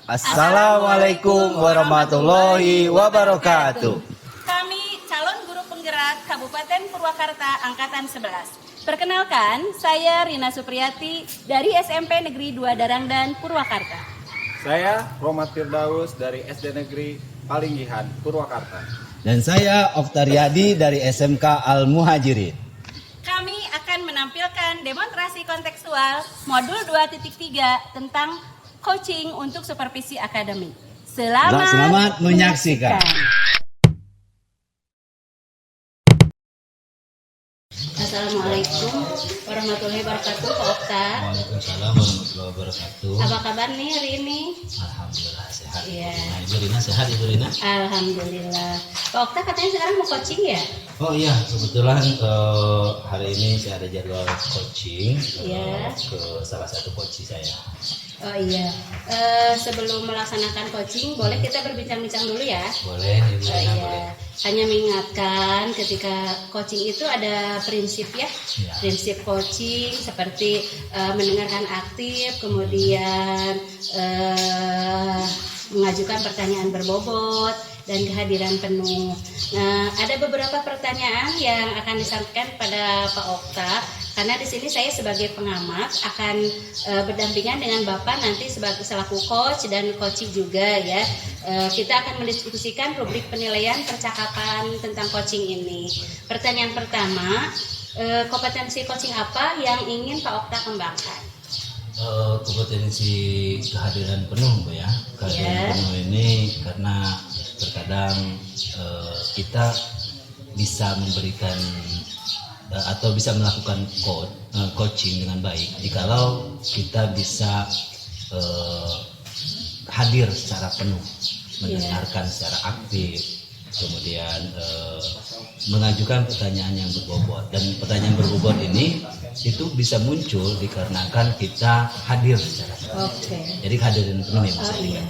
Assalamualaikum warahmatullahi wabarakatuh. Kami calon guru penggerak Kabupaten Purwakarta Angkatan 11. Perkenalkan, saya Rina Supriyati dari SMP Negeri 2 Darangdan, Purwakarta. Saya Romat Firdaus dari SD Negeri Palinggihan, Purwakarta. Dan saya Oktariadi dari SMK Al-Muhajirin. Kami akan menampilkan demonstrasi kontekstual modul 2.3 tentang coaching untuk supervisi akademik. Selamat menyaksikan. Assalamualaikum warahmatullahi wabarakatuh, Pak Okta. Waalaikumsalam warahmatullahi wabarakatuh. Apa kabar nih hari ini? Alhamdulillah sehat. Iya. Nah, Ibu Rina sehat, Ibu Rina? Alhamdulillah. Pak Okta katanya sekarang mau coaching ya? Oh iya, kebetulan hari ini saya ada jadwal coaching ke salah satu coach saya. Oh iya. Sebelum melaksanakan coaching, boleh kita berbincang-bincang dulu ya? Boleh, Ibu Rina, Iya. boleh. Hanya mengingatkan ketika coaching itu ada prinsip ya. Ya. Prinsip coaching seperti mendengarkan aktif, kemudian mengajukan pertanyaan berbobot dan kehadiran penuh. Nah, ada beberapa pertanyaan yang akan disampaikan pada Pak Okta, karena di sini saya sebagai pengamat akan berdampingan dengan Bapak nanti sebagai selaku coach dan coaching juga ya. Kita akan mendiskusikan rubrik penilaian percakapan tentang coaching ini. Pertanyaan pertama, kompetensi coaching apa yang ingin Pak Okta kembangkan? Kompetensi kehadiran penuh, Bu ya. Kehadiran penuh ini karena terkadang kita bisa memberikan atau bisa melakukan coaching dengan baik jikalau kita bisa hadir secara penuh, mendengarkan secara aktif, kemudian mengajukan pertanyaan yang berbobot. Dan pertanyaan berbobot ini itu bisa muncul dikarenakan kita hadir secara penuh. Jadi kehadiran penuh ya maksudnya.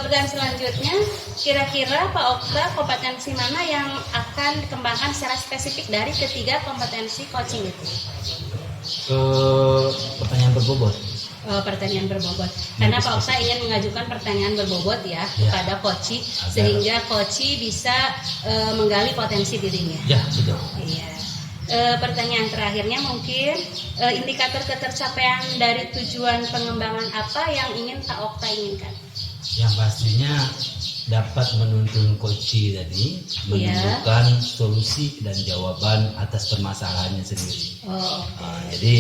Pertanyaan selanjutnya, kira-kira Pak Okta kompetensi mana yang akan dikembangkan secara spesifik dari ketiga kompetensi coaching itu? Pertanyaan berbobot. Pertanyaan berbobot. Karena Pak Okta ingin mengajukan pertanyaan berbobot ya kepada coaching sehingga coaching bisa menggali potensi dirinya. Ya, betul. Iya. Pertanyaan terakhirnya mungkin indikator ketercapaian dari tujuan pengembangan apa yang ingin Pak Okta inginkan? Yang pastinya dapat menuntun coach tadi menemukan solusi dan jawaban atas permasalahannya sendiri. Jadi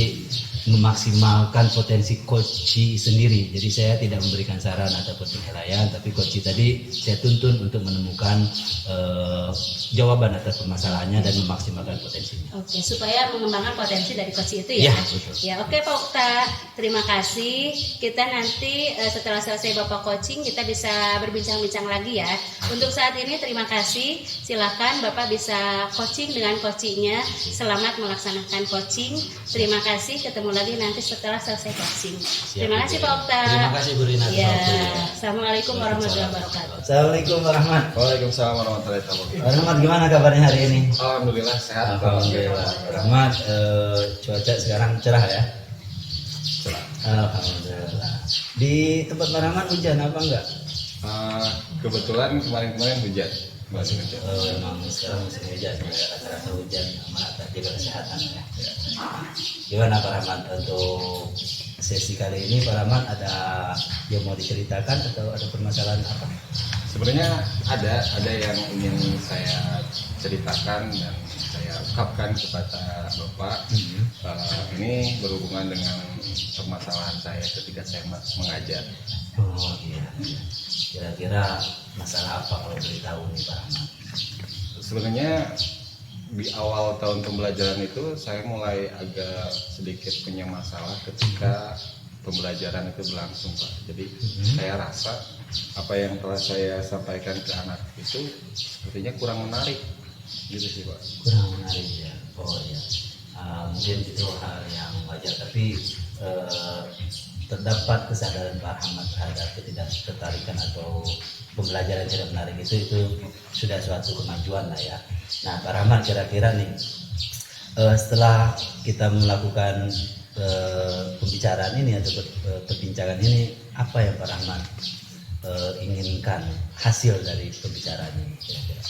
memaksimalkan potensi coach sendiri. Jadi saya tidak memberikan saran ataupun penilaian, tapi coach tadi saya tuntun untuk menemukan jawaban atas permasalahannya dan memaksimalkan potensinya. Oke, supaya mengembangkan potensi dari coach itu ya. Ya, betul. Ya, oke Pak Okta, terima kasih. Kita nanti setelah selesai Bapak coaching kita bisa berbincang-bincang lagi ya. Untuk saat ini terima kasih. Silakan Bapak bisa coaching dengan coachingnya. Selamat melaksanakan coaching. Terima kasih. Ketemu lagi nanti setelah selesai coaching. Terima kasih Pak Okta. Terima kasih Bu Rina. Ya. Assalamualaikum warahmatullahi wabarakatuh. Assalamualaikum warahmatullahi wabarakatuh. Waalaikumsalam warahmatullahi wabarakatuh. Pak Rahmat, gimana kabarnya hari ini? Alhamdulillah sehat. Alhamdulillah. Pak Rahmat, cuaca sekarang cerah ya? Cerah. Alhamdulillah. Di tempat Pak Rahmat hujan apa enggak? Kebetulan kemarin hujan. Memang sekarang musim hujan, rata-rata hujan, tapi kesehatan ya. Gimana Pak Rahmat untuk sesi kali ini? Pak Rahmat ada yang mau diceritakan atau ada permasalahan apa? Sebenarnya ada yang ingin saya ceritakan dan saya ungkapkan kepada Bapak. Ini berhubungan dengan permasalahan saya ketika saya mengajar. Oh iya. Kira-kira masalah apa kalau boleh tahu nih Pak Rahmat? Sebenarnya di awal tahun pembelajaran itu saya mulai agak sedikit punya masalah ketika pembelajaran itu berlangsung Pak. Jadi saya rasa apa yang telah saya sampaikan ke anak itu sepertinya kurang menarik gitu sih Pak. Kurang menarik ya. Oh ya. Mungkin itu hal yang wajar, tapi terdapat kesadaran Pak Rahmat terhadap ketidaktertarikan atau pembelajaran yang tidak menarik itu sudah suatu kemajuan lah ya. Nah Pak Rahmat, kira-kira nih setelah kita melakukan pembicaraan ini atau perbincangan ini, apa yang Pak Rahmat inginkan hasil dari pembicaraan ini kira-kira?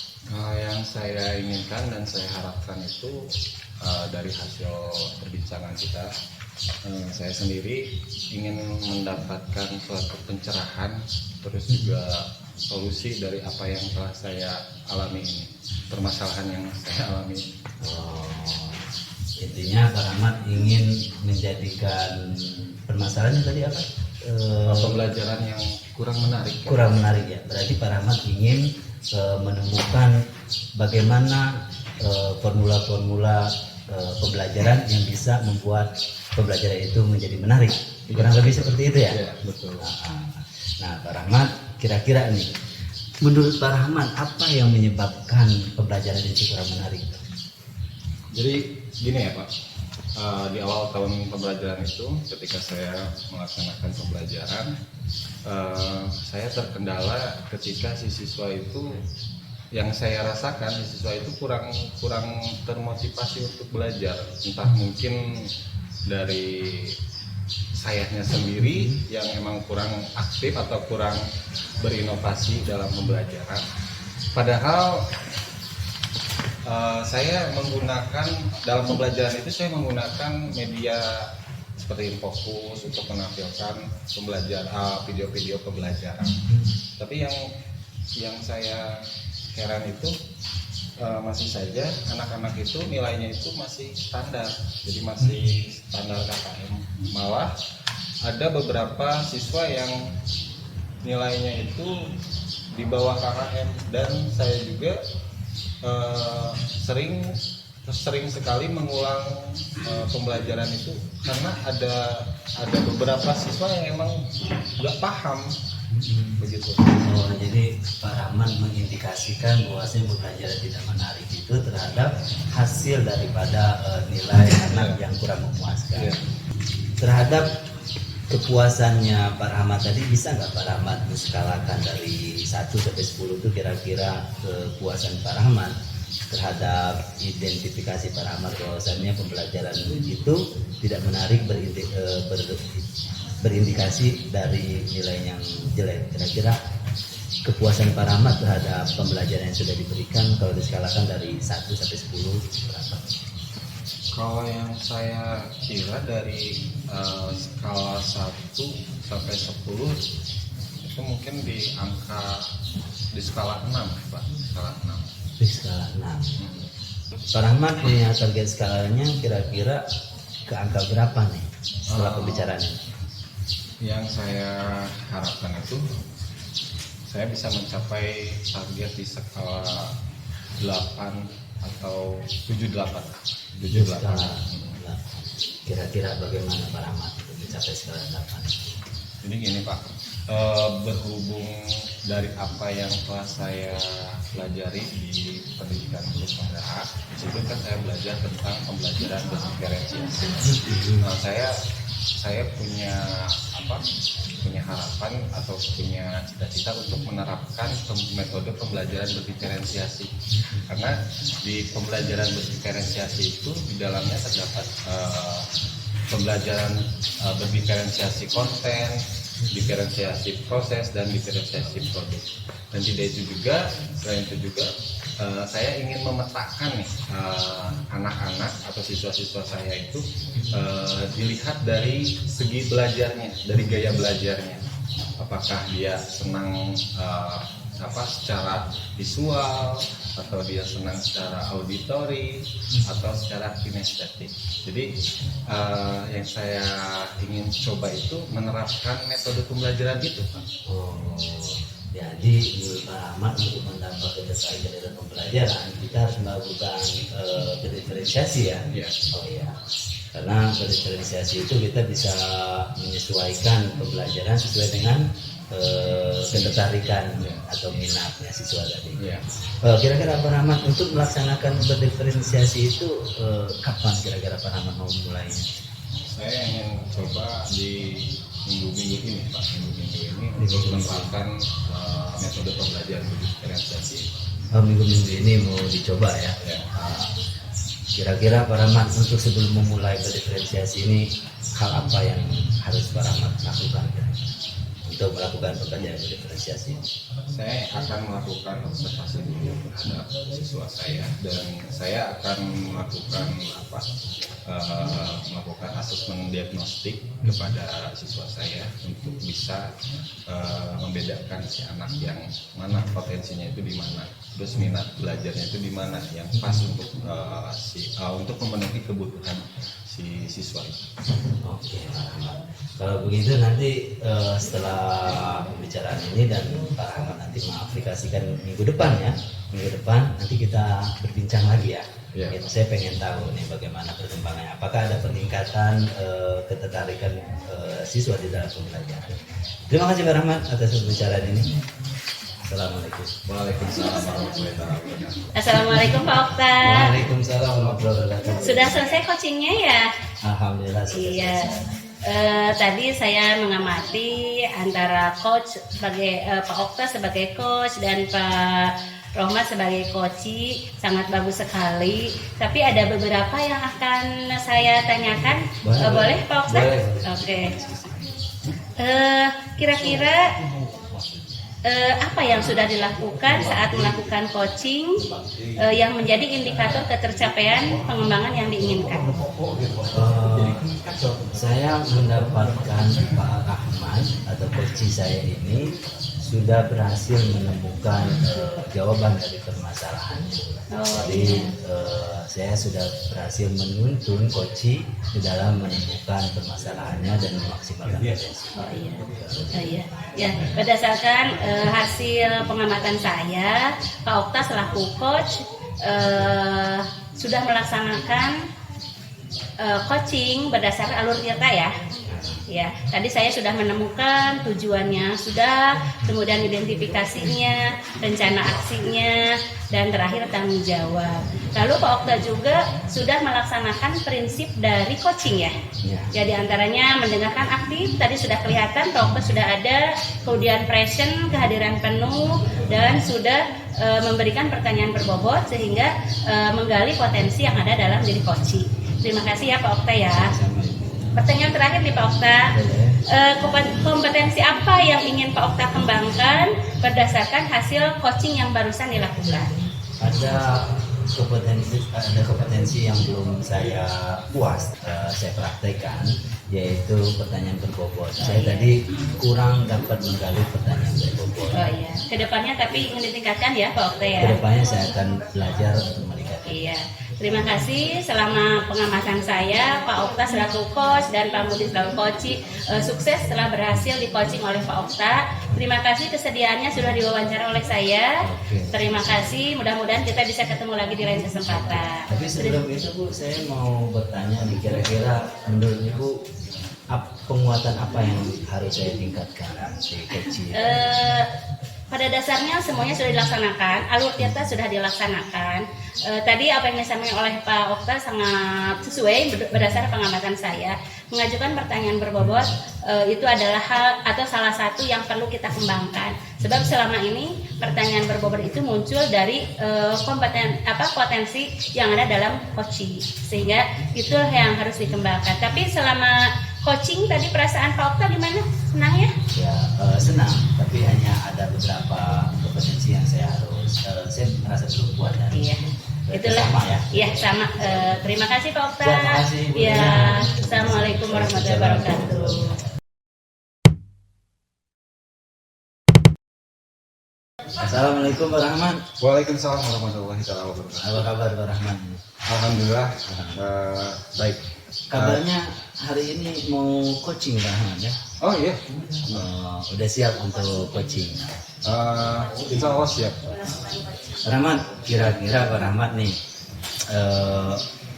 Yang saya inginkan dan saya harapkan itu dari hasil perbincangan kita, saya sendiri ingin mendapatkan suatu pencerahan, terus juga solusi dari apa yang telah saya alami ini, permasalahan yang saya alami. Intinya Pak Rahmat ingin menjadikan permasalahannya tadi apa? Pembelajaran yang kurang menarik. Kurang menarik ya. Berarti Pak Rahmat ingin menemukan bagaimana formula-formula pembelajaran yang bisa membuat pembelajaran itu menjadi menarik. Kurang lebih seperti itu ya? Ya, betul. Nah, Pak Rahmat, kira-kira nih, menurut Pak Rahmat apa yang menyebabkan pembelajaran itu kurang menarik? Jadi gini ya Pak, di awal tahun pembelajaran itu ketika saya melaksanakan pembelajaran, saya terkendala ketika si siswa itu, yang saya rasakan si siswa itu kurang termotivasi untuk belajar, entah mungkin dari sayanya sendiri yang emang kurang aktif atau kurang berinovasi dalam pembelajaran. Padahal saya menggunakan dalam pembelajaran itu, saya menggunakan media seperti Infocus untuk menampilkan pembelajaran, video-video pembelajaran. Tapi yang saya heran itu masih saja anak-anak itu nilainya itu masih standar, jadi masih standar KKM. Malah ada beberapa siswa yang nilainya itu di bawah KKM, dan saya juga sering sekali mengulang pembelajaran itu karena ada beberapa siswa yang emang nggak paham begitu. Jadi Pak Rahmat mengindikasikan bahwasanya pembelajaran tidak menarik itu terhadap hasil daripada nilai anak yang kurang memuaskan. Terhadap kepuasannya Pak Rahmat tadi, bisa nggak Pak Rahmat menskalakan dari 1 sampai 10 itu kira-kira kepuasan Pak Rahmat terhadap identifikasi Pak Rahmat bahwasannya pembelajaran itu tidak menarik, berindikasi dari nilai yang jelek. Kira-kira kepuasan Pak Rahmat terhadap pembelajaran yang sudah diberikan kalau diskalakan dari 1 sampai 10 berapa? Kalau yang saya kira dari skala 1 sampai 10 itu mungkin di skala 6 Pak, skala 6. Di skala 6. Pak Rahmat punya target skalanya kira-kira ke angka berapa nih setelah pembicaraan ini? Yang saya harapkan itu saya bisa mencapai target di skala 8 atau 78. Kira-kira bagaimana Pak Rahmat untuk mencapai skala 8? Jadi gini Pak, berhubung dari apa yang telah saya pelajari di pendidikan guru penggerak, di situ kan saya belajar tentang pembelajaran berdiferensiasi. Nah, saya punya harapan atau punya cita-cita untuk menerapkan metode pembelajaran berdiferensiasi, karena di pembelajaran berdiferensiasi itu di dalamnya terdapat pembelajaran berdiferensiasi konten, diferensiasi proses, dan diferensiasi produk. Dan tidak itu juga, selain itu juga saya ingin memetakan nih anak-anak atau siswa-siswa saya itu dilihat dari segi belajarnya, dari gaya belajarnya. Apakah dia senang secara visual, atau dia senang secara auditori, atau secara kinestetik. Jadi yang saya ingin coba itu menerapkan metode pembelajaran itu, Pak. Jadi menurut Pak Rahmat, untuk menambah ketertarikan dalam pembelajaran kita harus melakukan diferensiasi ya. Oh iya. Karena diferensiasi itu kita bisa menyesuaikan pembelajaran sesuai dengan ketertarikan atau minatnya siswa tadi. Kira-kira Pak Rahmat untuk melaksanakan berdiferensiasi itu kapan kira-kira Pak Rahmat mau mulainya? Saya ingin coba di minggu-minggu ini Pak, minggu-minggu ini untuk menerapkan metode pembelajaran berdiferensiasi. Minggu-minggu ini mau dicoba ya. Kira-kira Pak Rahmat untuk sebelum memulai berdiferensiasi ini, hal apa yang harus Pak Rahmat lakukan? untuk melakukan pekerjaan berdiferensiasi? Saya akan melakukan observasi dulu terhadap siswa saya, dan saya akan melakukan melakukan asesmen diagnostik kepada siswa saya untuk bisa membedakan si anak yang mana potensinya itu di mana, terus minat belajarnya itu di mana yang pas untuk untuk memenuhi kebutuhan si siswa. Oke, kalau begitu nanti setelah pembicaraan ini dan Pak Rahmat nanti mengaplikasikan minggu depan nanti kita berbincang lagi ya. Ya. Gitu, saya pengen tahu nih bagaimana perkembangannya, apakah ada peningkatan ketertarikan siswa di dalam pembelajaran. Terima kasih Pak Rahmat atas pembicaraan ini. Assalamualaikum. Waalaikumsalam warahmatullahi wabarakatuh. Assalamualaikum Pak Okta. Waalaikumsalam warahmatullahi wabarakatuh. Sudah selesai coachingnya ya? Alhamdulillah sudah Iya. selesai. Tadi saya mengamati antara coach sebagai Pak Okta sebagai coach dan Pak Rohmat sebagai coachi, sangat bagus sekali. Tapi ada beberapa yang akan saya tanyakan. Boleh Pak Okta? Boleh. Oke. Kira-kira apa yang sudah dilakukan saat melakukan coaching yang menjadi indikator ketercapaian pengembangan yang diinginkan? Saya mendapatkan Pak Rahman atau coach saya ini sudah berhasil menemukan jawaban dari permasalahannya. Jadi saya sudah berhasil menuntun coach di dalam menemukan permasalahannya dan memaksimalkan potensi. Oh iya. Ya, berdasarkan hasil pengamatan saya, Pak Okta selaku coach sudah melaksanakan coaching berdasarkan alur tirta ya. Ya, tadi saya sudah menemukan tujuannya, kemudian identifikasinya, rencana aksinya, dan terakhir tanggung jawab. Lalu Pak Okta juga sudah melaksanakan prinsip dari coaching ya. Ya, di antaranya mendengarkan aktif, tadi sudah kelihatan Pak Okta sudah ada, kemudian present, kehadiran penuh, dan sudah memberikan pertanyaan berbobot sehingga menggali potensi yang ada dalam diri coaching. Terima kasih ya Pak Okta ya. Pertanyaan terakhir nih Pak Okta, kompetensi apa yang ingin Pak Okta kembangkan berdasarkan hasil coaching yang barusan dilakukan? Ada kompetensi yang belum saya puas saya praktekkan, yaitu pertanyaan berbobot. Saya tadi kurang dapat menggali pertanyaan berbobot. Oh iya, kedepannya tapi ingin ditingkatkan ya Pak Okta ya? Kedepannya saya akan belajar untuk meningkatkan. Iya. Terima kasih selama pengamatan saya, Pak Okta selaku coach dan Pak Mudi selaku coach sukses setelah berhasil di coaching oleh Pak Okta. Terima kasih kesediaannya sudah diwawancara oleh saya. Terima kasih, mudah-mudahan kita bisa ketemu lagi di lain kesempatan. Tapi sebelum itu Bu, saya mau bertanya nih, kira-kira menurut Ibu penguatan apa yang harus saya tingkatkan di coaching? Pada dasarnya semuanya sudah dilaksanakan, alur tirta sudah dilaksanakan. Tadi apa yang disampaikan oleh Pak Okta sangat sesuai berdasarkan pengamatan saya. Mengajukan pertanyaan berbobot itu adalah hal atau salah satu yang perlu kita kembangkan. Sebab selama ini pertanyaan berbobot itu muncul dari potensi yang ada dalam coaching, sehingga itu yang harus dikembangkan. Tapi selama coaching tadi perasaan Pak Okta gimana? Senang ya? Ya senang, tapi hanya ada beberapa kompetensi yang saya merasa belum kuat. Iya. Itulah. Sama ya. Iya sama. Terima kasih Pak Okta. Terima kasih, Bu. Ya. Assalamualaikum warahmatullahi wabarakatuh. Assalamualaikum Pak Rahman. Waalaikumsalam warahmatullahi wabarakatuh. Apa kabar Pak Rahman? Alhamdulillah baik. Kabarnya hari ini mau coaching Pak Rahman ya? Oh iya. Udah siap untuk coaching? Insya Allah siap. Pak Rahmat, kira-kira Pak Rahmat nih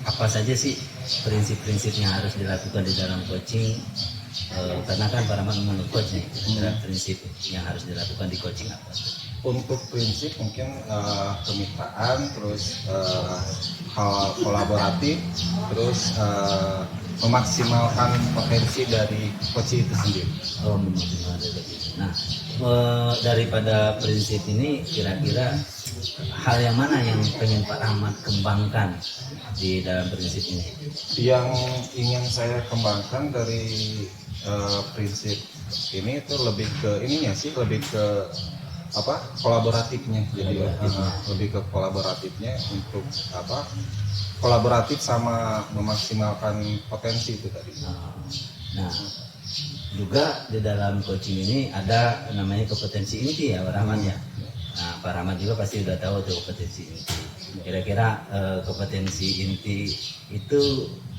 apa saja sih prinsip-prinsip yang harus dilakukan di dalam coaching? Karena kan Pak Rahmat menurut coach nih, kira-kira prinsip yang harus dilakukan di coaching apa? Untuk prinsip mungkin kemitraan, terus hal kolaboratif, terus memaksimalkan potensi dari coach itu sendiri. Oh, memaksimalkan dari coach. Nah, daripada prinsip ini kira-kira hal yang mana yang pengen Pak Rahmat kembangkan di dalam prinsip ini? Yang ingin saya kembangkan dari prinsip ini tuh lebih ke ininya sih, lebih ke apa, kolaboratifnya. Jadi lebih ke kolaboratifnya untuk apa, kolaboratif sama memaksimalkan potensi itu tadi. Nah, juga di dalam coaching ini ada namanya kompetensi inti ya Pak Rahmat ya. Nah, Pak Rahmat juga pasti udah tahu tuh kompetensi inti. Kira-kira kompetensi inti itu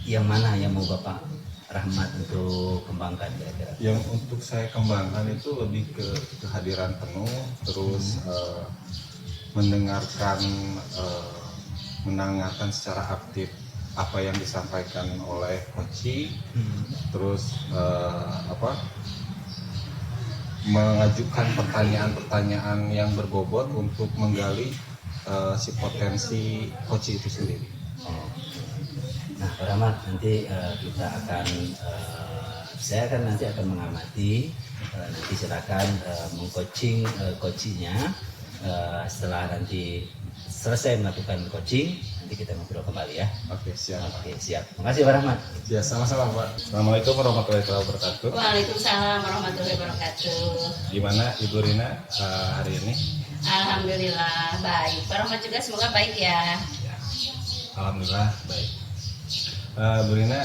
yang mana yang mau Bapak Rahmat untuk kembangkan kira-kira? Yang untuk saya kembangkan itu lebih ke kehadiran penuh, terus mendengarkan secara aktif apa yang disampaikan oleh coach, terus mengajukan pertanyaan-pertanyaan yang berbobot untuk menggali si potensi coach itu sendiri. Nah, Pak Rahmat, nanti saya akan nanti akan mengamati, nanti silakan mengcoaching coachingnya. Setelah nanti selesai melakukan coaching, nanti kita ngobrol kembali ya. Oke, siap. Oke, siap. Makasih Pak Rahmat. Ya, sama-sama Pak. Assalamualaikum warahmatullahi wabarakatuh. Waalaikumsalam warahmatullahi wabarakatuh. Gimana Ibu Rina hari ini? Alhamdulillah baik. Pak Rahmat juga semoga baik ya. Alhamdulillah baik. Bu Rina,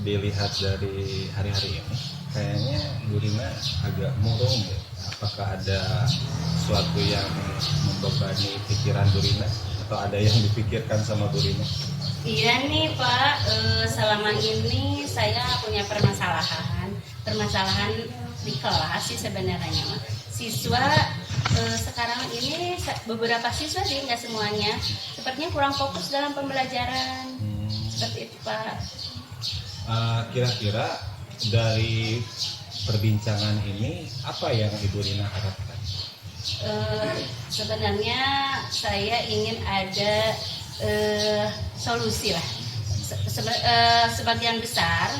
dilihat dari hari-hari ini, kayaknya Bu Rina agak murung ya. Apakah ada sesuatu yang membebani pikiran Bu Rina atau ada yang dipikirkan sama Bu Rina? Iya nih Pak, selama ini saya punya permasalahan di kelas sih sebenarnya. Siswa sekarang ini beberapa siswa sih, nggak semuanya, sepertinya kurang fokus dalam pembelajaran. Seperti itu Pak. Kira-kira dari perbincangan ini apa yang Ibu Rina harapkan? Sebenarnya saya ingin ada solusi lah. Sebagian besar,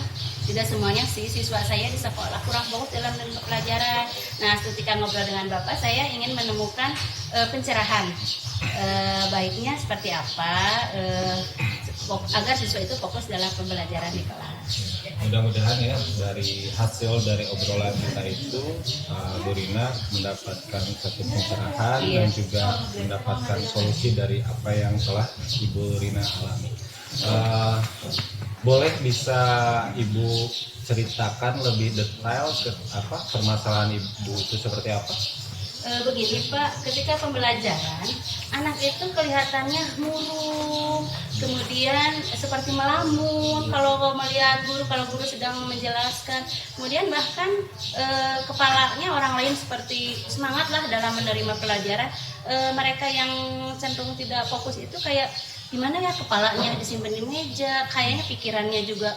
tidak semuanya sih, siswa saya di sekolah kurang fokus dalam pelajaran. Nah, ketika ngobrol dengan Bapak, saya ingin menemukan pencerahan. Baiknya seperti apa agar siswa itu fokus dalam pembelajaran di kelas. Mudah-mudahan ya dari hasil dari obrolan kita itu Bu Rina mendapatkan satu pencerahan dan juga mendapatkan solusi dari apa yang telah Ibu Rina alami. Boleh bisa Ibu ceritakan lebih detail ke permasalahan Ibu itu seperti apa? Begini Pak, ketika pembelajaran anak itu kelihatannya murung, kemudian seperti melamun kalau melihat guru, kalau guru sedang menjelaskan, kemudian bahkan kepalanya orang lain seperti semangat lah dalam menerima pelajaran. Mereka yang cenderung tidak fokus itu kayak gimana ya, kepalanya disimpan di meja, kayaknya pikirannya juga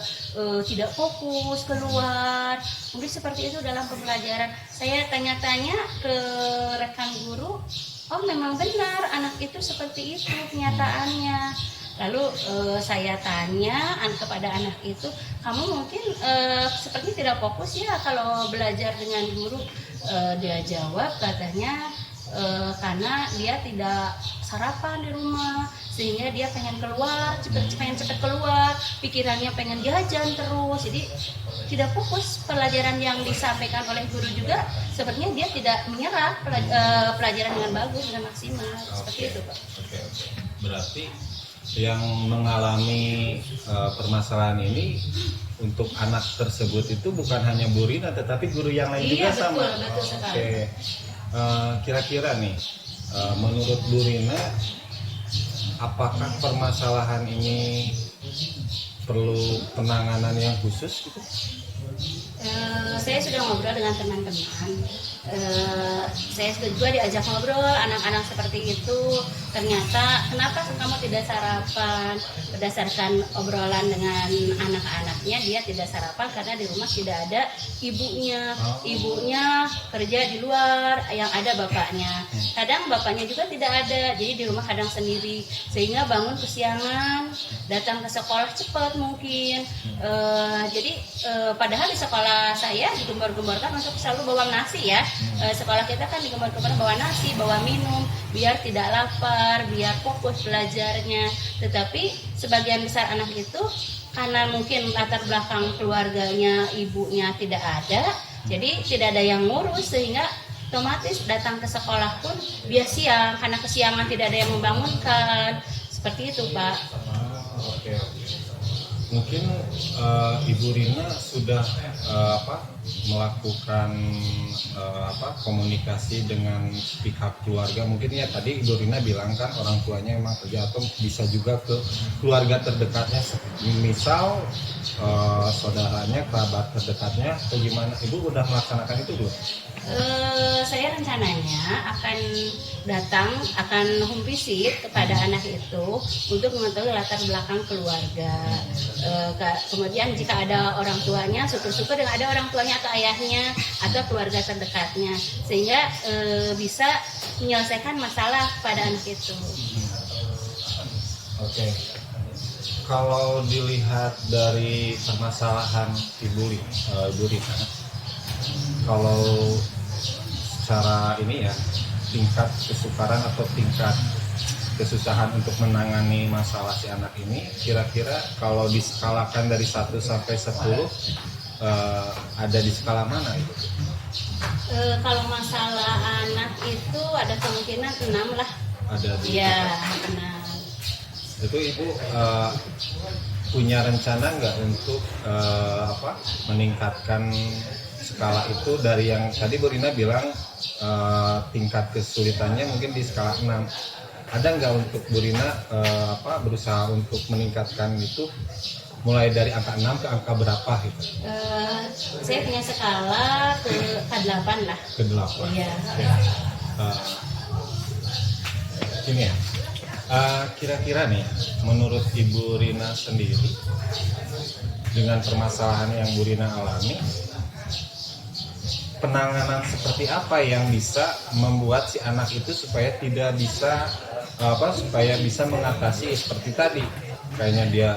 tidak fokus keluar. Mungkin seperti itu dalam pembelajaran. Saya tanya-tanya ke rekan guru, oh memang benar anak itu seperti itu kenyataannya. Lalu saya tanya kepada anak itu, kamu mungkin seperti tidak fokus ya kalau belajar dengan guru. Dia jawab katanya karena dia tidak sarapan di rumah, sehingga dia pengen keluar, pengen cepet keluar, pikirannya pengen jajan terus, jadi tidak fokus pelajaran yang disampaikan oleh guru juga. Sepertinya dia tidak menyerap pelajaran dengan bagus, dengan maksimal. Seperti itu Pak. Oke. Berarti yang mengalami permasalahan ini untuk anak tersebut itu bukan hanya Bu Rina tetapi guru yang lain juga sama. Betul sekali. Oke. Kira-kira nih menurut Bu Rina, apakah permasalahan ini perlu penanganan yang khusus gitu? Saya sudah ngobrol dengan teman-teman. Saya juga diajak ngobrol anak-anak seperti itu. Ternyata kenapa kamu tidak sarapan? Berdasarkan obrolan dengan anak-anaknya, dia tidak sarapan karena di rumah tidak ada ibunya. Ibunya kerja di luar, yang ada bapaknya. Kadang bapaknya juga tidak ada, jadi di rumah kadang sendiri. Sehingga bangun kesiangan, datang ke sekolah cepat mungkin. Jadi padahal di sekolah saya digembar-gemborkan untuk selalu bawa nasi ya. Sekolah kita kan digembar-gemborkan bawa nasi, bawa minum, biar tidak lapar, biar fokus belajarnya. Tetapi sebagian besar anak itu karena mungkin latar belakang keluarganya, ibunya tidak ada, Jadi tidak ada yang ngurus sehingga otomatis datang ke sekolah pun dia siang karena kesiangan tidak ada yang membangunkan. Seperti itu, Pak. Oke. Mungkin Ibu Rina sudah melakukan komunikasi dengan pihak keluarga. Mungkin ya tadi Ibu Rina bilang kan orang tuanya emang kerja, atau bisa juga ke keluarga terdekatnya, misal saudaranya, kerabat terdekatnya, atau gimana? Ibu udah melaksanakan itu belum? Saya rencananya akan home visit kepada anak itu untuk mengetahui latar belakang keluarga. Kemudian jika ada orang tuanya, syukur-syukur dengan ada orang tuanya atau ayahnya atau keluarga terdekatnya, sehingga bisa menyelesaikan masalah pada anak itu. Oke. Kalau dilihat dari permasalahan Ibu Rina, kalau secara ini ya, tingkat kesukaran atau tingkat kesusahan untuk menangani masalah si anak ini, kira-kira kalau diskalakan dari 1 sampai 10 ada di skala mana itu? Kalau masalah anak itu ada kemungkinan 6 lah. Ada di Ya, 6. Itu Ibu punya rencana nggak untuk meningkatkan skala itu dari yang tadi Bu Rina bilang tingkat kesulitannya mungkin di skala 6. Ada nggak untuk Bu Rina berusaha untuk meningkatkan itu mulai dari angka 6 ke angka berapa gitu? Saya punya skala ke 8 lah. Ke 8. Iya. Ini ya. Kira-kira nih, menurut Ibu Rina sendiri, dengan permasalahan yang Bu Rina alami, penanganan seperti apa yang bisa membuat si anak itu supaya tidak bisa supaya bisa mengatasi seperti tadi, kayaknya dia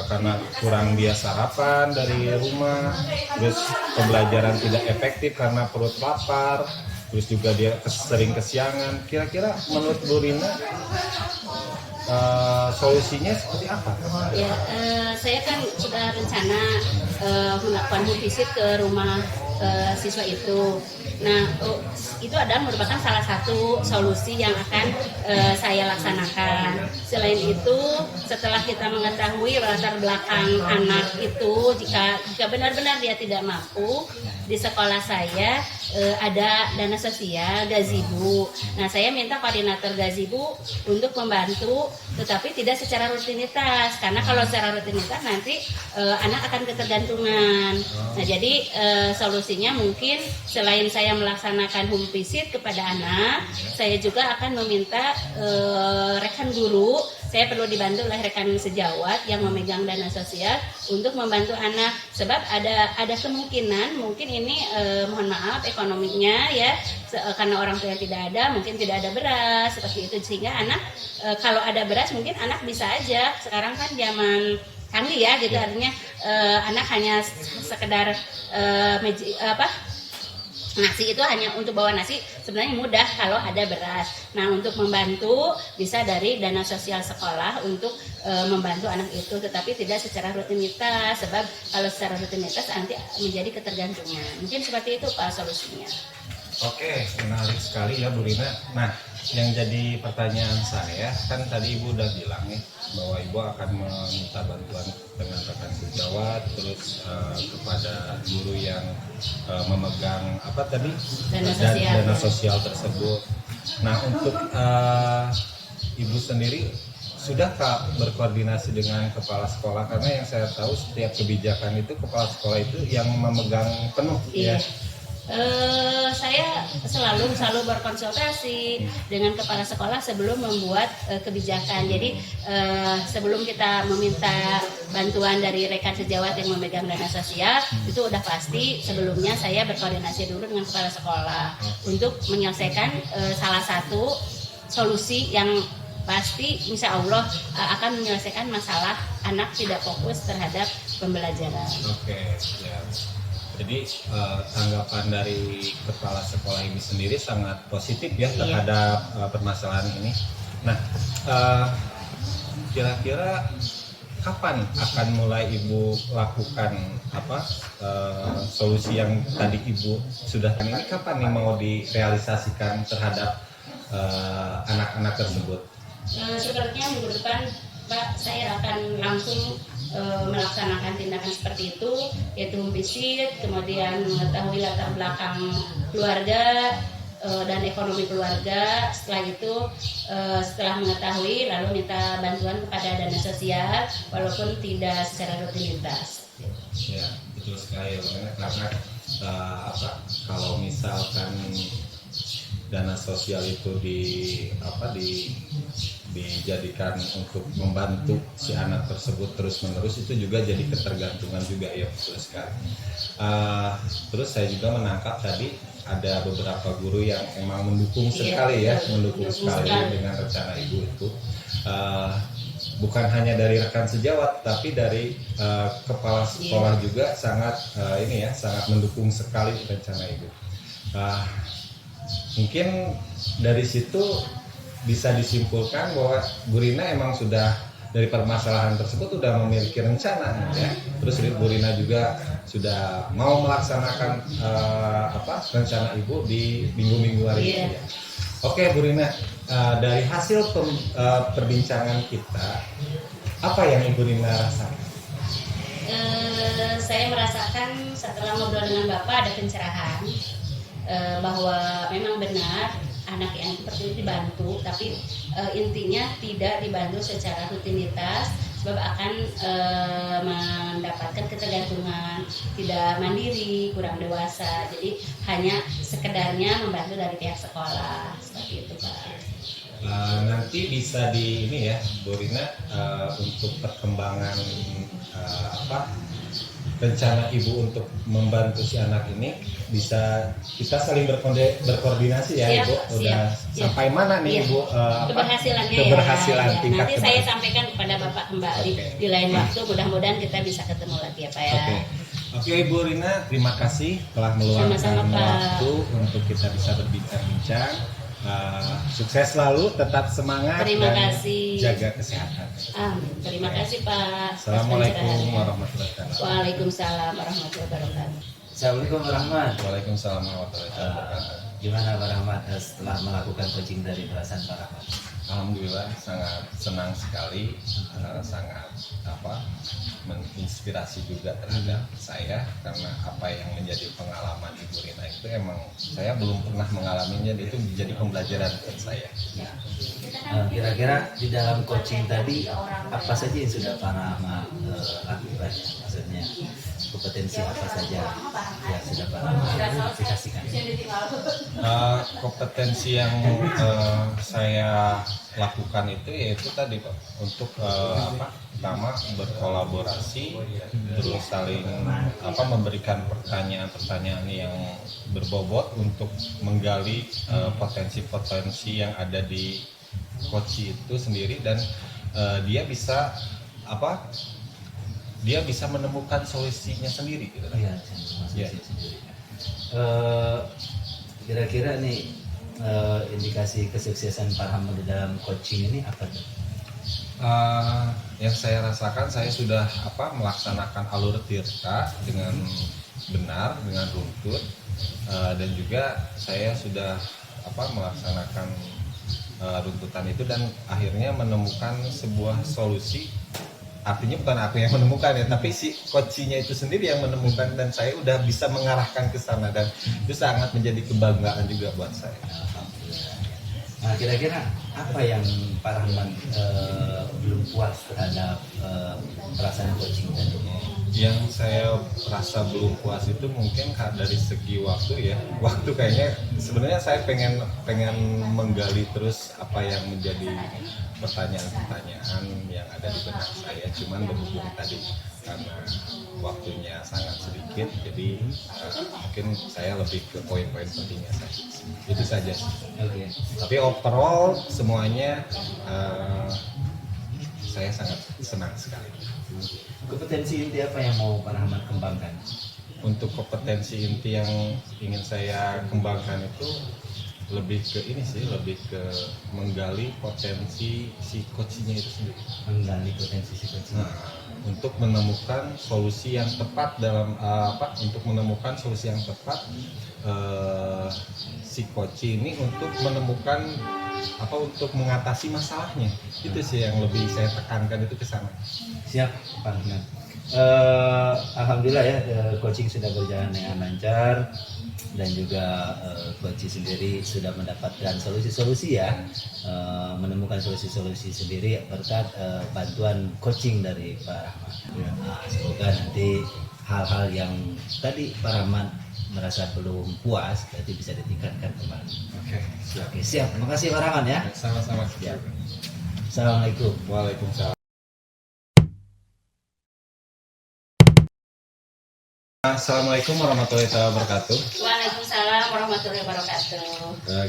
karena kurang dia sarapan dari rumah, terus pembelajaran tidak efektif karena perut lapar, terus juga dia sering kesiangan. Kira-kira menurut Bu Rina solusinya seperti apa? Ya, saya kan sudah rencana melakukan home visit ke rumah siswa itu. Nah, itu adalah merupakan salah satu solusi yang akan saya laksanakan. Selain itu, setelah kita mengetahui latar belakang anak itu, jika benar-benar dia tidak mampu, di sekolah saya ada dana sosial gazebo. Nah, saya minta koordinator gazebo untuk membantu, tetapi tidak secara rutinitas, karena kalau secara rutinitas nanti anak akan ketergantungan. Nah, jadi solusinya mungkin selain saya melaksanakan home visit kepada anak, saya juga akan meminta rekan guru. Saya perlu dibantu oleh rekan sejawat yang memegang dana sosial untuk membantu anak, sebab ada kemungkinan mungkin ini mohon maaf ekonominya ya, karena orang tua yang tidak ada, mungkin tidak ada beras seperti itu, sehingga anak kalau ada beras mungkin anak bisa aja. Sekarang kan zaman canggih ya gitu, artinya anak hanya sekedar nasi itu hanya untuk bawa nasi, sebenarnya mudah kalau ada beras. Nah, untuk membantu bisa dari dana sosial sekolah untuk membantu anak itu, tetapi tidak secara rutinitas, sebab kalau secara rutinitas nanti menjadi ketergantungan. Mungkin seperti itu Pak solusinya. Oke, menarik sekali ya Bu Rina. Nah, yang jadi pertanyaan saya, kan tadi Ibu udah bilang nih bahwa Ibu akan meminta bantuan dengan rekan sejawat, terus kepada guru yang memegang dana sosial tersebut. Nah, untuk Ibu sendiri sudahkah berkoordinasi dengan kepala sekolah? Karena yang saya tahu setiap kebijakan itu kepala sekolah itu yang memegang penuh. Iya. Ya. Saya selalu berkonsultasi dengan kepala sekolah sebelum membuat kebijakan. Jadi sebelum kita meminta bantuan dari rekan sejawat yang memegang dana sosial, itu udah pasti sebelumnya saya berkoordinasi dulu dengan kepala sekolah untuk menyelesaikan salah satu solusi yang pasti insya Allah akan menyelesaikan masalah anak tidak fokus terhadap pembelajaran. Oke, ya. Jadi tanggapan dari kepala sekolah ini sendiri sangat positif ya terhadap permasalahan ini. Nah, kira-kira kapan akan mulai Ibu lakukan solusi yang tadi Ibu sudah ini kapan nih mau direalisasikan terhadap anak-anak tersebut? Sepertinya minggu depan Pak, saya akan langsung melaksanakan tindakan seperti itu, yaitu visit, kemudian mengetahui latar belakang keluarga dan ekonomi keluarga. Setelah itu, setelah mengetahui, lalu minta bantuan kepada dana sosial, walaupun tidak secara rutinitas. Ya, betul sekali, karena kalau misalkan dana sosial itu dijadikan untuk membantu si anak tersebut terus menerus, itu juga jadi ketergantungan juga ya, betul sekali. Terus saya juga menangkap tadi ada beberapa guru yang emang mendukung sekali ya, mendukung sekali dengan rencana Ibu itu. Bukan hanya dari rekan sejawat, tapi dari kepala sekolah juga sangat sangat mendukung sekali rencana Ibu. Mungkin dari situ bisa disimpulkan bahwa Bu Rina emang sudah dari permasalahan tersebut sudah memiliki rencana ya. Terus Bu Rina juga sudah mau melaksanakan rencana Ibu di minggu-minggu hari ini. Ya. Oke Bu Rina, dari hasil perbincangan kita, apa yang Ibu Rina rasakan? Saya merasakan setelah ngobrol dengan Bapak ada pencerahan bahwa memang benar anak yang seperti itu dibantu, tapi intinya tidak dibantu secara rutinitas sebab akan mendapatkan ketergantungan, tidak mandiri, kurang dewasa. Jadi hanya sekedarnya membantu dari pihak sekolah seperti itu Pak. Nanti bisa di ini ya Bu Rina, untuk perkembangan rencana Ibu untuk membantu si anak ini, bisa kita saling berkoordinasi ya. Siap, Ibu udah siap. Sampai mana nih Ibu keberhasilan ya. tingkat nanti saya sampaikan kepada Bapak kembali di lain waktu, mudah-mudahan kita bisa ketemu lagi ya Pak ya. Oke, Ibu Rina, terima kasih telah meluangkan waktu untuk kita bisa berbincang-bincang. Sukses selalu, tetap semangat. Terima dan kasih. Jaga kesehatan. Terima kasih Pak. Assalamualaikum warahmatullahi wabarakatuh. Waalaikumsalam warahmatullahi wabarakatuh. Assalamualaikum Pak Rahmat. Waalaikumsalam warahmatullahi wabarakatuh. Gimana Pak Rahmat setelah melakukan coaching dari belasan Pak Rahmat? Alhamdulillah sangat senang sekali, sangat menginspirasi juga terhadap saya, karena apa yang menjadi pengalaman Ibu Rina itu emang saya belum pernah mengalaminya, itu menjadi pembelajaran buat saya. Kira-kira di dalam coaching tadi apa saja yang sudah Pak Rahmat lakukan? Maksudnya kompetensi apa saja yang sudah Pak Rahmat aplikasikan? Kompetensi yang saya lakukan itu yaitu tadi Pak, untuk pertama berkolaborasi, terus saling memberikan pertanyaan-pertanyaan yang berbobot untuk menggali potensi-potensi yang ada di coach itu sendiri, dan dia bisa menemukan solusinya sendiri gitu. Iya, kira-kira nih indikasi kesuksesan Pak Rahmat di dalam coaching ini apa tuh? Yang saya rasakan, saya sudah melaksanakan alur tirta dengan benar, dengan runtut, dan juga saya sudah melaksanakan runtutan itu, dan akhirnya menemukan sebuah solusi. Artinya bukan aku yang menemukan ya, tapi si coachnya itu sendiri yang menemukan, dan saya udah bisa mengarahkan ke sana, dan itu sangat menjadi kebanggaan juga buat saya. Nah, kira-kira apa yang Pak Rahmat belum puas terhadap perasaan coaching tadi? Yang saya rasa belum puas itu mungkin dari segi waktu ya. Waktu kayaknya sebenarnya saya pengen menggali terus apa yang menjadi pertanyaan-pertanyaan yang ada di benak saya, cuman berhubung tadi karena waktunya sangat sedikit, jadi mungkin saya lebih ke poin-poin pentingnya saja. Itu saja. Oke. Tapi overall semuanya saya sangat senang sekali. Kompetensi inti apa yang mau Pak Rahmat kembangkan? Untuk kompetensi inti yang ingin saya kembangkan itu lebih ke ini sih, lebih ke menggali potensi si coachingnya itu sendiri. Menggali potensi si coaching. Nah, untuk menemukan solusi yang tepat dalam untuk menemukan solusi yang tepat si coaching ini untuk menemukan untuk mengatasi masalahnya. Itu sih yang lebih saya tekankan, itu ke sana. Siap, Pak Ahmad. Alhamdulillah ya, coaching sudah berjalan dengan lancar dan juga coaching sendiri sudah mendapatkan solusi-solusi ya, menemukan solusi-solusi sendiri berkat bantuan coaching dari Pak Rahmat. Nah, semoga nanti hal-hal yang tadi Pak Rahmat merasa belum puas berarti bisa ditingkatkan kembali. Oke, siap. Oke, siap. Terima kasih Pak Rahmat ya. Sama-sama. Siap. Assalamualaikum. Waalaikumsalam. Assalamualaikum warahmatullahi wabarakatuh. Waalaikumsalam warahmatullahi wabarakatuh.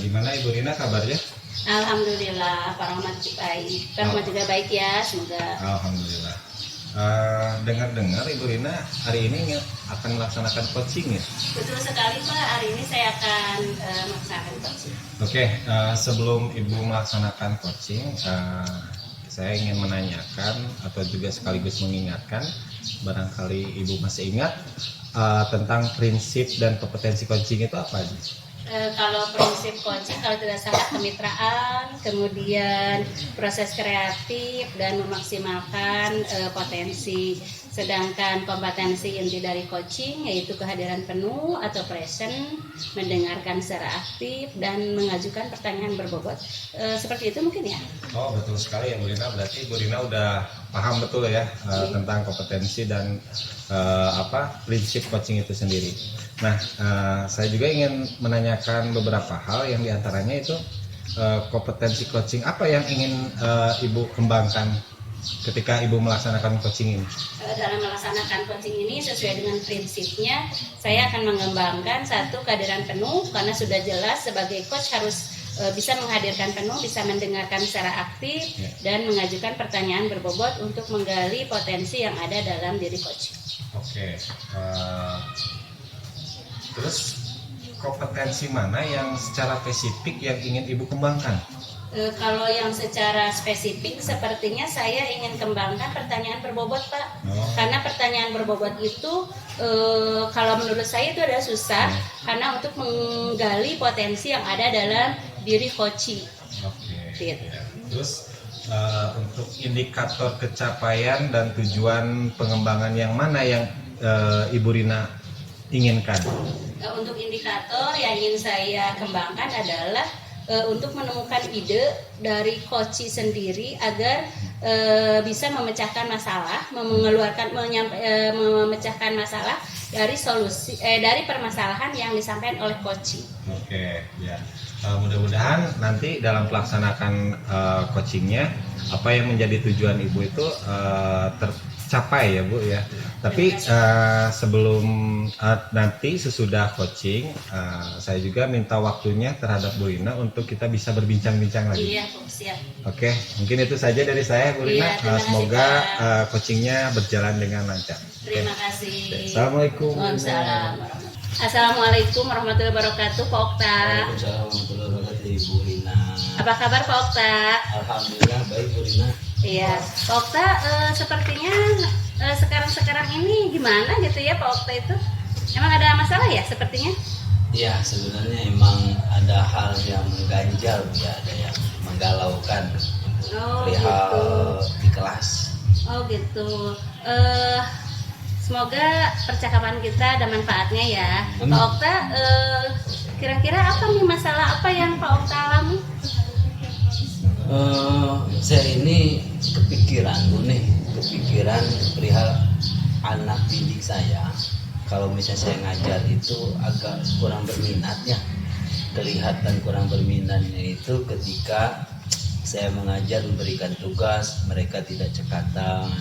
Gimana Ibu Rina kabarnya? Alhamdulillah, Pak Rahmat baik. Pak Rahmat juga baik ya, semoga. Alhamdulillah. Dengar-dengar Ibu Rina hari ini akan melaksanakan coaching ya? Betul sekali Pak, hari ini saya akan melaksanakan coaching. Oke, sebelum Ibu melaksanakan coaching, saya ingin menanyakan atau juga sekaligus mengingatkan, barangkali Ibu masih ingat tentang prinsip dan kompetensi coaching itu apa aja? Kalau prinsip coaching kalau tidak salah kemitraan, kemudian proses kreatif dan memaksimalkan potensi. Sedangkan kompetensi inti dari coaching yaitu kehadiran penuh atau present, mendengarkan secara aktif dan mengajukan pertanyaan berbobot. Seperti itu mungkin ya? Oh betul sekali ya Bu Rina, berarti Bu Rina udah paham betul ya tentang kompetensi dan prinsip coaching itu sendiri. Nah, saya juga ingin menanyakan beberapa hal yang diantaranya itu kompetensi coaching apa yang ingin Ibu kembangkan ketika Ibu melaksanakan coaching ini? Dalam melaksanakan coaching ini sesuai dengan prinsipnya, saya akan mengembangkan satu kehadiran penuh karena sudah jelas sebagai coach harus bisa menghadirkan penuh, bisa mendengarkan secara aktif dan mengajukan pertanyaan berbobot untuk menggali potensi yang ada dalam diri coach. Oke. Terus kompetensi mana yang secara spesifik yang ingin Ibu kembangkan? Kalau yang secara spesifik sepertinya saya ingin kembangkan pertanyaan berbobot Pak. Karena pertanyaan berbobot itu kalau menurut saya itu adalah susah karena untuk menggali potensi yang ada dalam diri coaching. Oke. Ya. Terus untuk indikator capaian dan tujuan pengembangan yang mana yang Ibu Rina inginkan? Untuk indikator yang ingin saya kembangkan adalah untuk menemukan ide dari coach sendiri agar bisa memecahkan masalah, memecahkan masalah dari solusi dari permasalahan yang disampaikan oleh coach. Oke, ya. Mudah-mudahan nanti dalam pelaksanaan coachingnya apa yang menjadi tujuan Ibu itu tercapai ya Bu ya. Tapi sebelum nanti sesudah coaching, saya juga minta waktunya terhadap Bu Rina untuk kita bisa berbincang-bincang lagi. Iya, siap. Oke, mungkin itu saja dari saya Bu Rina. Iya, Semoga coachingnya berjalan dengan lancar. Terima kasih. Assalamualaikum. Waalaikumsalam. Assalamualaikum warahmatullahi wabarakatuh, Pak Okta. Waalaikumsalam warahmatullahi wabarakatuh, Ibu Rina. Apa kabar Pak Okta? Alhamdulillah baik Bu Rina. Iya, Pak Okta sepertinya sekarang ini gimana gitu ya Pak Okta itu? Emang ada masalah ya sepertinya? Ya sebenarnya emang ada hal yang mengganjal ya, ada yang menggalaukan perihal gitu. di kelas. Oh gitu. Semoga percakapan kita ada manfaatnya ya. Pak Okta, kira-kira apa nih masalah apa yang Pak Okta alami? Saya ini kepikiran perihal anak didik saya. Kalau misalnya saya ngajar itu agak kurang berminat ya. Kelihatan kurang berminatnya itu ketika saya mengajar memberikan tugas, mereka tidak cekatan.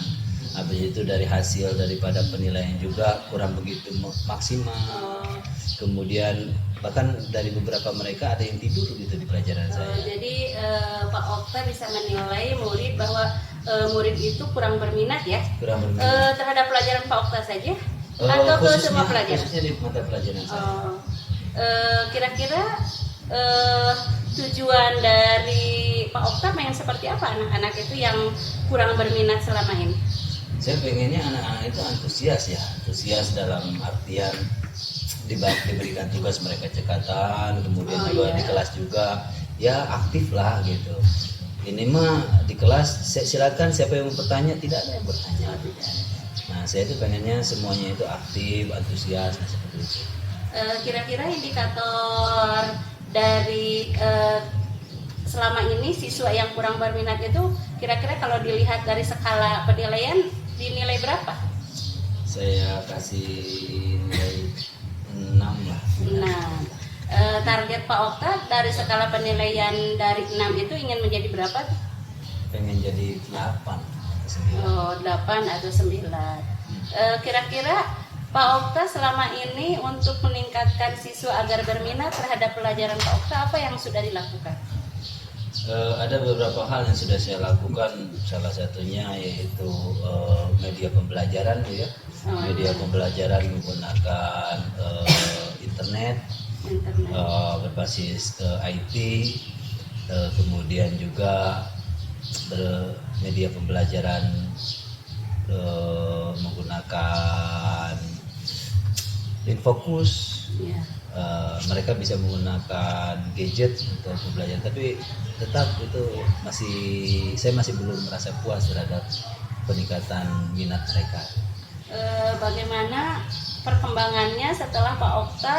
Habis itu dari hasil daripada penilaian juga kurang begitu maksimal. Kemudian bahkan dari beberapa mereka ada yang tidur gitu di pelajaran saya. Jadi Pak Okta bisa menilai murid bahwa murid itu kurang berminat ya? Kurang berminat. Terhadap pelajaran Pak Okta saja? Atau ke semua pelajaran? Khususnya di mata pelajaran saya. Kira-kira tujuan dari Pak Okta pengen seperti apa anak-anak itu yang kurang berminat selama ini? Saya pengennya anak-anak itu antusias dalam artian diberikan tugas mereka cekatan, kemudian juga di kelas juga ya aktif lah gitu. Ini mah di kelas silakan siapa yang mau bertanya, tidak ada yang bertanya. Nah saya itu pengennya semuanya itu aktif, antusias, seperti itu. Kira-kira indikator dari selama ini siswa yang kurang berminat itu kira-kira kalau dilihat dari skala penilaian dinilai berapa? Saya kasih nilai 6 lah. Nah, target Pak Okta dari skala penilaian dari 6 itu ingin menjadi berapa? Pengen jadi 8 atau 9. Oh, 8 atau 9. Kira-kira Pak Okta selama ini untuk meningkatkan siswa agar berminat terhadap pelajaran Pak Okta apa yang sudah dilakukan? Ada beberapa hal yang sudah saya lakukan, salah satunya yaitu media pembelajaran ya. Media pembelajaran menggunakan internet. Berbasis IT, kemudian juga media pembelajaran menggunakan Infokus. Mereka bisa menggunakan gadget untuk pembelajaran, tapi tetap itu saya masih belum merasa puas terhadap peningkatan minat mereka. Bagaimana perkembangannya setelah Pak Okta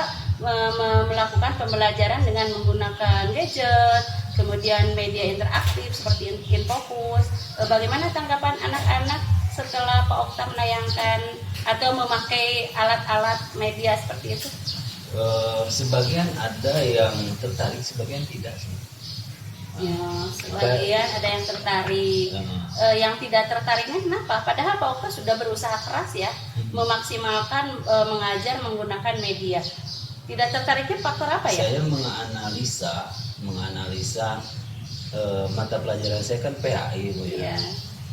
melakukan pembelajaran dengan menggunakan gadget, kemudian media interaktif seperti Infokus? Bagaimana tanggapan anak-anak setelah Pak Okta menayangkan atau memakai alat-alat media seperti itu? Sebagian ada yang tertarik, sebagian tidak sih. Ya, sebagian ada yang tertarik. Yang tidak tertariknya kenapa? Padahal Pak Okta sudah berusaha keras ya memaksimalkan mengajar menggunakan media. Tidak tertariknya faktor apa ya? Saya menganalisa mata pelajaran saya kan PAI Bu ya.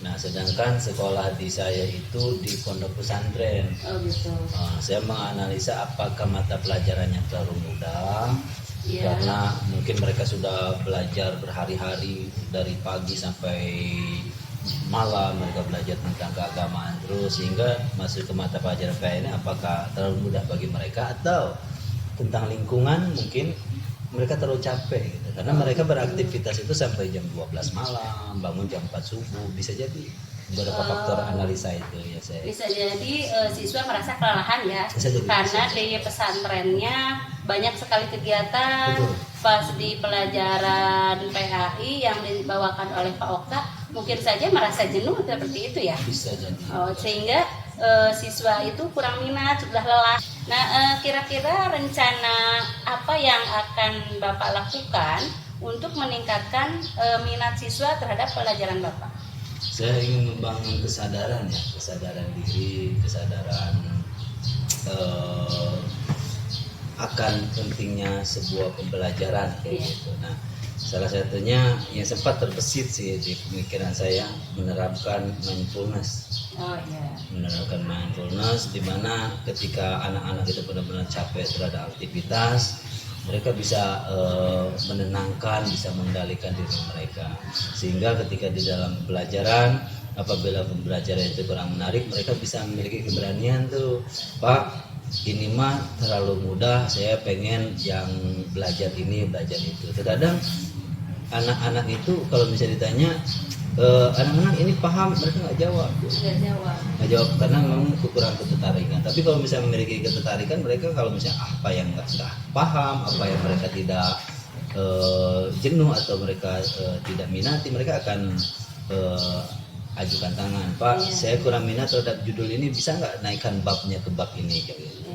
Nah, sedangkan sekolah di saya itu di pondok pesantren. Oh gitu. Saya menganalisa apakah mata pelajarannya terlalu mudah. Karena mungkin mereka sudah belajar berhari-hari dari pagi sampai malam, mereka belajar tentang keagamaan terus, sehingga masuk ke mata pelajaran PAI ini apakah terlalu mudah bagi mereka, atau tentang lingkungan mungkin mereka terlalu capek gitu. Karena mereka beraktivitas itu sampai jam 12 malam, bangun jam 4 subuh, bisa jadi beberapa faktor analisa itu ya saya. Bisa jadi siswa merasa kelelahan ya, karena di pesantrennya banyak sekali kegiatan. Betul. Pas di pelajaran PAI yang dibawakan oleh Pak Okta mungkin saja merasa jenuh seperti itu ya. Bisa jadi. Sehingga siswa itu kurang minat, sudah lelah. Nah, kira-kira rencana apa yang akan Bapak lakukan untuk meningkatkan minat siswa terhadap pelajaran Bapak? Saya ingin membangun kesadaran diri, kesadaran akan pentingnya sebuah pembelajaran kayak gitu. Nah, salah satunya yang sempat terbesit sih di pemikiran saya menerapkan mindfulness. Menerapkan mindfulness, di mana ketika anak-anak itu benar-benar capek terhadap aktivitas, mereka bisa menenangkan, bisa mengendalikan diri mereka, sehingga ketika di dalam pembelajaran, apabila pembelajaran itu kurang menarik, mereka bisa memiliki keberanian tuh, Pak, ini mah terlalu mudah, saya pengen yang belajar ini, belajar itu. Terkadang anak-anak itu kalau bisa ditanya, anak-anak ini paham, mereka nggak jawab karena memang kekurangan ketertarikan. Tapi kalau misalnya memiliki ketertarikan, mereka kalau misalnya apa yang nggak paham, apa yang mereka tidak jenuh atau mereka tidak minati, mereka akan ajukan tangan, Pak, saya kurang minat terhadap judul ini, bisa nggak naikkan babnya ke bab ini kayak gitu.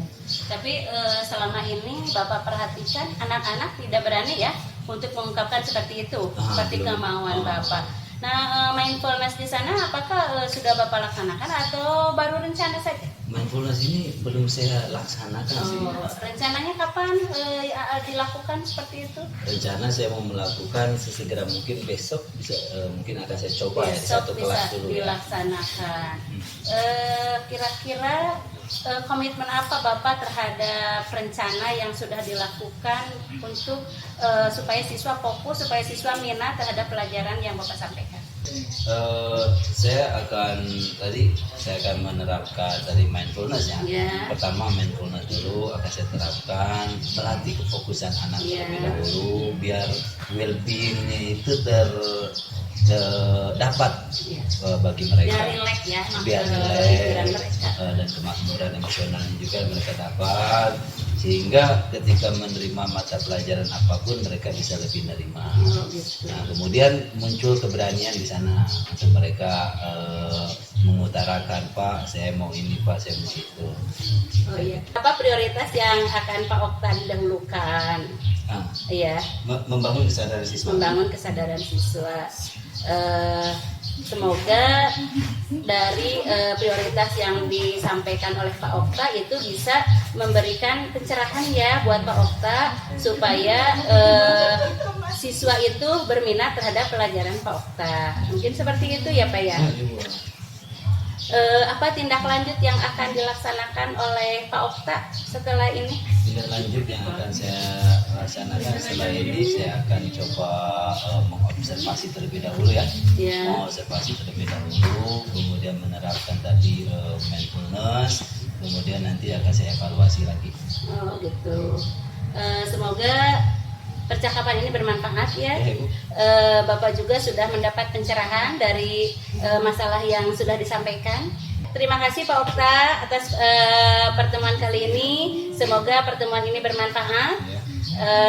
Tapi selama ini Bapak perhatikan anak-anak tidak berani ya untuk mengungkapkan seperti itu, seperti kemauan Bapak. Nah, mindfulness di sana apakah sudah Bapak laksanakan atau baru rencana saja? Mindfulness ini belum saya laksanakan sih. Rencananya kapan dilakukan seperti itu? Rencana saya mau melakukan sesegera mungkin, besok bisa mungkin akan saya coba besok ya di satu kelas dulu. Dilaksanakan. Kira-kira komitmen apa Bapak terhadap rencana yang sudah dilakukan untuk supaya siswa fokus, supaya siswa minat terhadap pelajaran yang Bapak sampaikan? Saya akan menerapkan tadi mindfulness ya. Pertama mindfulness dulu akan saya terapkan, melatih kefokusan anak terlebih dahulu biar well-beingnya itu dapat bagi mereka. Biar relax dan kemakmuran emosionalnya juga mereka dapat, sehingga ketika menerima mata pelajaran apapun mereka bisa lebih menerima. Nah, kemudian muncul keberanian di sana untuk mereka mengutarakan, Pak, saya mau ini, Pak, saya mau itu. Oh iya. Apa prioritas yang akan Pak Okta didahulukan? Iya. Membangun kesadaran siswa. Membangun kesadaran siswa. Semoga dari prioritas yang disampaikan oleh Pak Okta itu bisa memberikan pencerahan ya buat Pak Okta supaya siswa itu berminat terhadap pelajaran Pak Okta. Mungkin seperti itu ya Pak ya. Apa tindak lanjut yang akan dilaksanakan oleh Pak Okta setelah ini? Tindak lanjut yang akan saya laksanakan setelah ini, saya akan coba mengobservasi terlebih dahulu ya. Mengobservasi terlebih dahulu, kemudian menerapkan tadi mindfulness, kemudian nanti akan saya evaluasi lagi. Oh gitu. Semoga percakapan ini bermanfaat ya. Bapak juga sudah mendapat pencerahan dari masalah yang sudah disampaikan. Terima kasih Pak Okta atas pertemuan kali ini. Semoga pertemuan ini bermanfaat.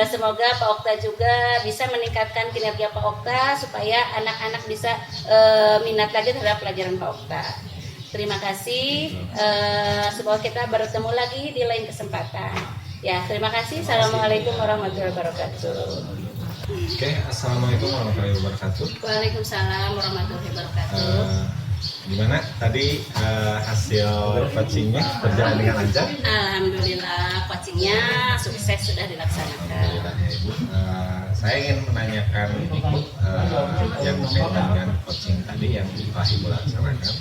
Semoga Pak Okta juga bisa meningkatkan kinerja Pak Okta supaya anak-anak bisa minat lagi terhadap pelajaran Pak Okta. Terima kasih. Semoga kita bertemu lagi di lain kesempatan. Ya, terima kasih. Assalamualaikum warahmatullahi wabarakatuh. Oke, assalamualaikum warahmatullahi wabarakatuh. Waalaikumsalam warahmatullahi wabarakatuh. Gimana tadi hasil coachingnya berjalan dengan lancar? Alhamdulillah, coachingnya sukses sudah dilaksanakan. Alhamdulillah ya Ibu. Saya ingin menanyakan Ibu yang berkaitan dengan coaching tadi yang telah Ibu laksanakan.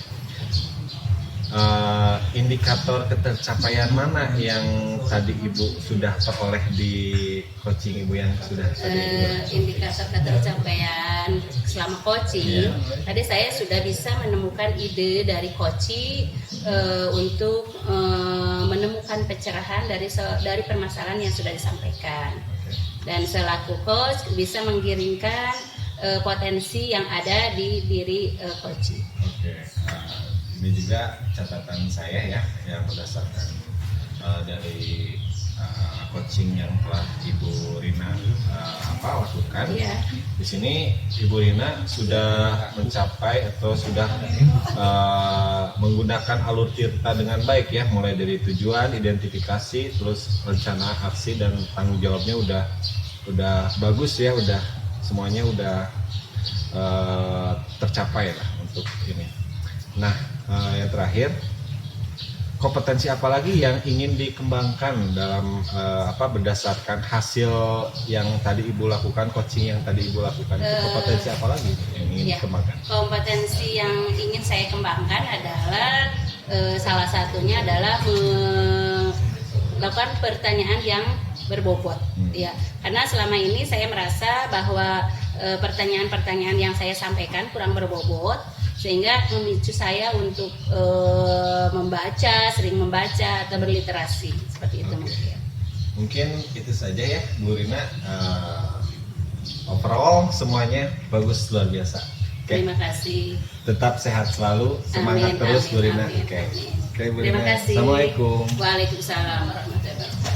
Indikator ketercapaian mana yang tadi Ibu sudah peroleh di coaching Ibu yang sudah indikator ketercapaian selama coaching, tadi saya sudah bisa menemukan ide dari coaching untuk menemukan pencerahan dari permasalahan yang sudah disampaikan, dan selaku coach bisa menggiringkan potensi yang ada di diri coaching. Ini juga catatan saya ya, yang berdasarkan dari coaching yang telah Ibu Rina lakukan. Di sini Ibu Rina sudah mencapai atau sudah menggunakan alur tirta dengan baik ya, mulai dari tujuan, identifikasi, terus rencana aksi dan tanggung jawabnya udah bagus ya, udah semuanya udah tercapai lah untuk ini. Nah, yang terakhir, kompetensi apa lagi yang ingin dikembangkan dalam berdasarkan hasil yang tadi Ibu lakukan, coaching yang tadi Ibu lakukan, kompetensi apa lagi yang ingin dikembangkan? Kompetensi yang ingin saya kembangkan adalah salah satunya adalah melakukan pertanyaan yang berbobot, ya. Karena selama ini saya merasa bahwa pertanyaan-pertanyaan yang saya sampaikan kurang berbobot, sehingga memicu saya untuk sering membaca atau berliterasi seperti itu. Mungkin itu saja ya Bu Rina. Overall semuanya bagus, luar biasa. Terima kasih. Tetap sehat selalu, semangat terus Bu Rina. Oke, Bu Rina. Terima kasih. Assalamualaikum. Waalaikumsalam warahmatullahi wabarakatuh.